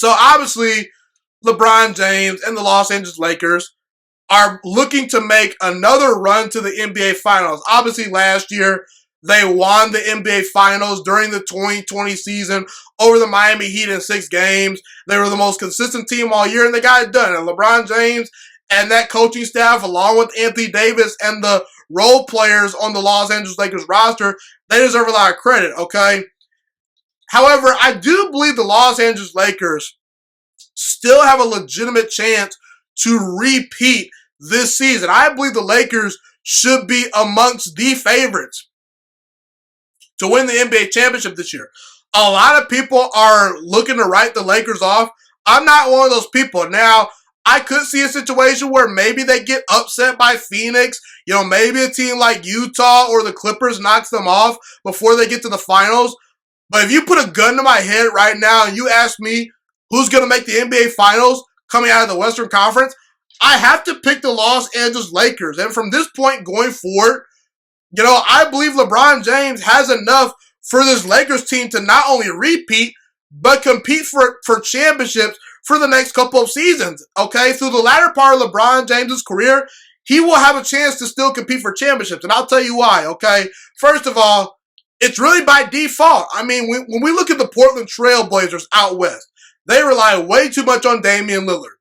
So obviously, LeBron James and the Los Angeles Lakers are looking to make another run to the NBA Finals. Obviously, last year, they won the NBA Finals during the 2020 season over the Miami Heat in 6 games. They were the most consistent team all year, and they got it done. And LeBron James and that coaching staff, along with Anthony Davis and the role players on the Los Angeles Lakers roster, they deserve a lot of credit, okay? However, I do believe the Los Angeles Lakers still have a legitimate chance to repeat this season. I believe the Lakers should be amongst the favorites to win the NBA championship this year. A lot of people are looking to write the Lakers off. I'm not one of those people. Now, I could see a situation where maybe they get upset by Phoenix. You know, maybe a team like Utah or the Clippers knocks them off before they get to the finals. But if you put a gun to my head right now and you ask me who's going to make the NBA Finals coming out of the Western Conference, I have to pick the Los Angeles Lakers. And from this point going forward, you know, I believe LeBron James has enough for this Lakers team to not only repeat, but compete for championships for the next couple of seasons, okay? Through the latter part of LeBron James' career, he will have a chance to still compete for championships, and I'll tell you why, okay? First of all, it's really by default. I mean, when we look at the Portland Trail Blazers out west, they rely way too much on Damian Lillard.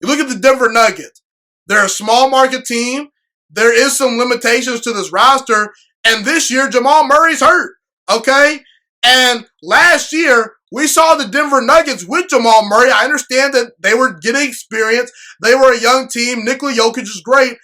You look at the Denver Nuggets. They're a small market team. There is some limitations to this roster, and this year, Jamal Murray's hurt, okay? And last year, we saw the Denver Nuggets with Jamal Murray. I understand that they were getting experience. They were a young team. Nikola Jokic is great.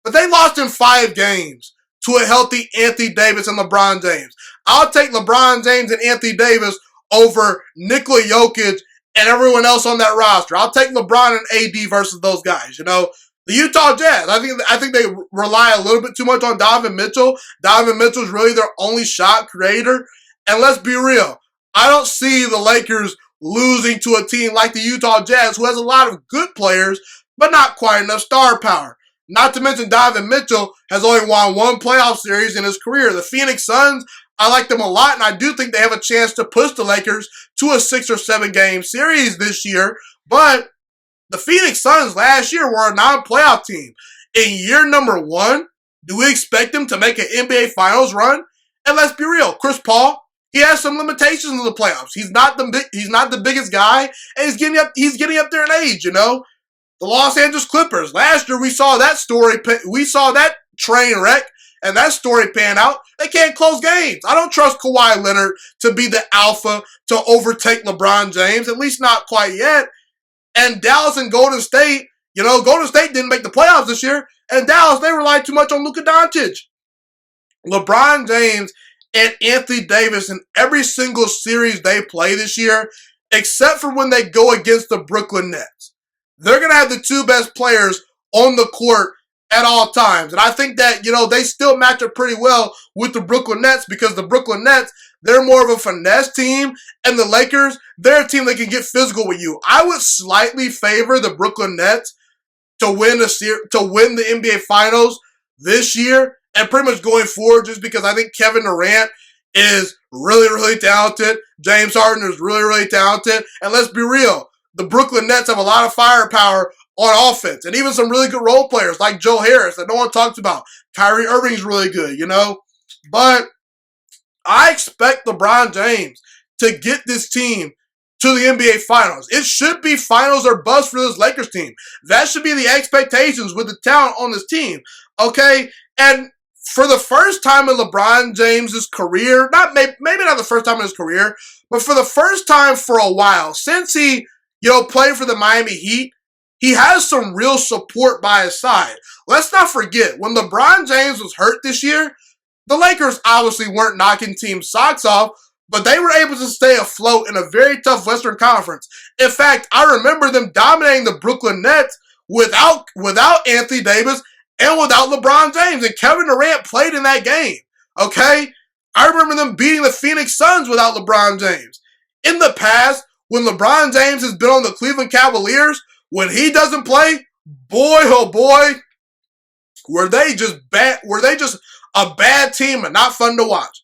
But they lost in 5 games to a healthy Anthony Davis and LeBron James. I'll take LeBron James and Anthony Davis over Nikola Jokic and everyone else on that roster. I'll take LeBron and AD versus those guys. You know, the Utah Jazz, I think they rely a little bit too much on Donovan Mitchell. Donovan Mitchell is really their only shot creator. And let's be real, I don't see the Lakers losing to a team like the Utah Jazz, who has a lot of good players, but not quite enough star power. Not to mention Donovan Mitchell has only won 1 playoff series in his career. The Phoenix Suns, I like them a lot, and I do think they have a chance to push the Lakers to a 6 or 7 game series this year. But the Phoenix Suns last year were a non-playoff team. In year number 1, do we expect them to make an NBA Finals run? And let's be real, Chris Paul, he has some limitations in the playoffs. He's not the biggest guy, and he's getting up there in age, you know. The Los Angeles Clippers, last year we saw that train wreck, and that story pan out. They can't close games. I don't trust Kawhi Leonard to be the alpha to overtake LeBron James, at least not quite yet. And Dallas and Golden State, you know, Golden State didn't make the playoffs this year, and Dallas, they relied too much on Luka Doncic. LeBron James and Anthony Davis in every single series they play this year, except for when they go against the Brooklyn Nets, they're going to have the 2 best players on the court at all times. And I think that, you know, they still match up pretty well with the Brooklyn Nets, because the Brooklyn Nets, they're more of a finesse team, and the Lakers, they're a team that can get physical with you. I would slightly favor the Brooklyn Nets to win the NBA Finals this year and pretty much going forward, just because I think Kevin Durant is really, really talented. James Harden is really, really talented. And let's be real, the Brooklyn Nets have a lot of firepower on offense, and even some really good role players like Joe Harris that no one talks about. Kyrie Irving's really good, you know. But I expect LeBron James to get this team to the NBA Finals. It should be finals or bust for this Lakers team. That should be the expectations with the talent on this team, okay? And for the first time in LeBron James' career, maybe not the first time in his career, but for the first time for a while, since he, you know, played for the Miami Heat, he has some real support by his side. Let's not forget, when LeBron James was hurt this year, the Lakers obviously weren't knocking teams' socks off, but they were able to stay afloat in a very tough Western Conference. In fact, I remember them dominating the Brooklyn Nets without Anthony Davis and without LeBron James. And Kevin Durant played in that game, okay? I remember them beating the Phoenix Suns without LeBron James. In the past, when LeBron James has been on the Cleveland Cavaliers, when he doesn't play, boy, oh boy, were they just a bad team and not fun to watch.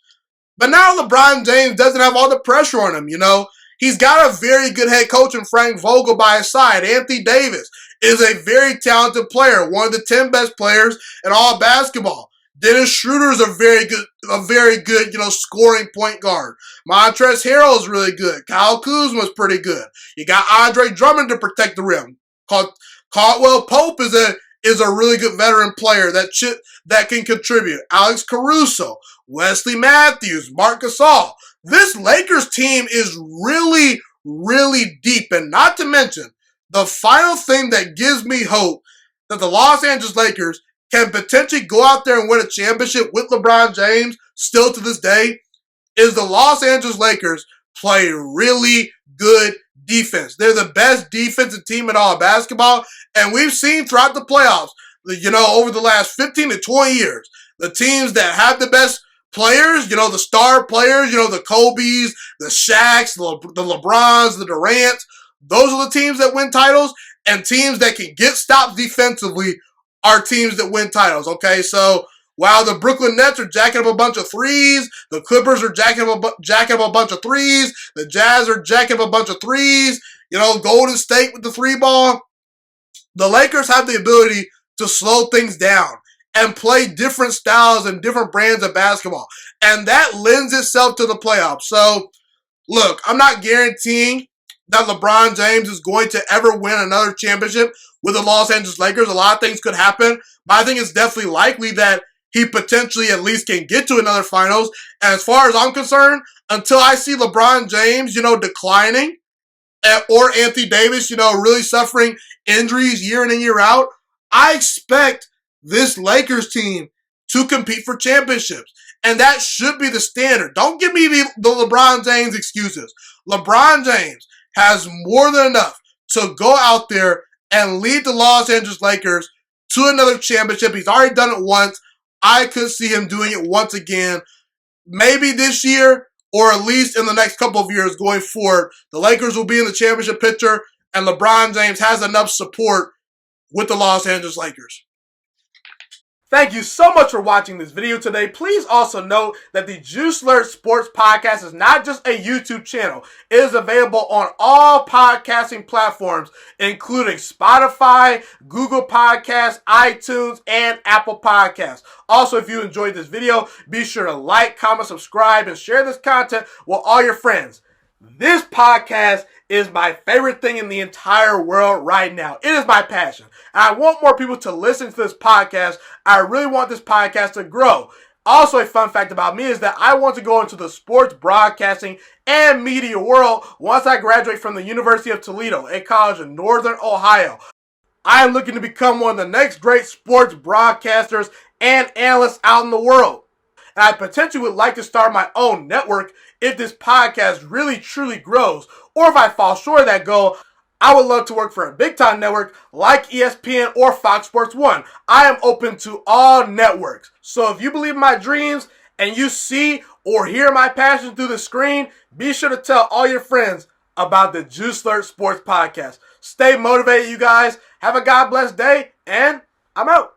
But now LeBron James doesn't have all the pressure on him, you know. He's got a very good head coach in Frank Vogel by his side. Anthony Davis is a very talented player, one of the 10 best players in all basketball. Dennis Schroeder is a very good, scoring point guard. Montrezl Harrell is really good. Kyle Kuzma is pretty good. You got Andre Drummond to protect the rim. Caldwell Pope is a really good veteran player that can contribute. Alex Caruso, Wesley Matthews, Marc Gasol. This Lakers team is really, really deep. And not to mention, the final thing that gives me hope that the Los Angeles Lakers can potentially go out there and win a championship with LeBron James still to this day is the Los Angeles Lakers play really good defense. They're the best defensive team in all basketball, and we've seen throughout the playoffs, over the last 15 to 20 years, the teams that have the best players, the star players, the Kobe's, the Shaqs, the LeBrons, the Durants, those are the teams that win titles, and teams that can get stops defensively are teams that win titles, okay? So while the Brooklyn Nets are jacking up a bunch of threes, the Clippers are jacking up a bunch of threes, the Jazz are jacking up a bunch of threes, Golden State with the three ball, the Lakers have the ability to slow things down and play different styles and different brands of basketball. And that lends itself to the playoffs. So, look, I'm not guaranteeing that LeBron James is going to ever win another championship with the Los Angeles Lakers. A lot of things could happen, but I think it's definitely likely that he potentially at least can get to another finals. And as far as I'm concerned, until I see LeBron James, declining, or Anthony Davis, really suffering injuries year in and year out, I expect this Lakers team to compete for championships. And that should be the standard. Don't give me the LeBron James excuses. LeBron James has more than enough to go out there and lead the Los Angeles Lakers to another championship. He's already done it once. I could see him doing it once again, maybe this year or at least in the next couple of years going forward. The Lakers will be in the championship picture, and LeBron James has enough support with the Los Angeles Lakers. Thank you so much for watching this video today. Please also note that the Juiciest Sports Podcast is not just a YouTube channel. It is available on all podcasting platforms, including Spotify, Google Podcasts, iTunes, and Apple Podcasts. Also, if you enjoyed this video, be sure to like, comment, subscribe, and share this content with all your friends. This podcast is my favorite thing in the entire world right now. It is my passion. And I want more people to listen to this podcast. I really want this podcast to grow. Also, a fun fact about me is that I want to go into the sports broadcasting and media world once I graduate from the University of Toledo, a college in Northern Ohio. I am looking to become one of the next great sports broadcasters and analysts out in the world. And I potentially would like to start my own network if this podcast really truly grows. Or if I fall short of that goal, I would love to work for a big-time network like ESPN or Fox Sports 1. I am open to all networks. So if you believe in my dreams and you see or hear my passion through the screen, be sure to tell all your friends about the Juiciest Sports Podcast. Stay motivated, you guys. Have a God-blessed day, and I'm out.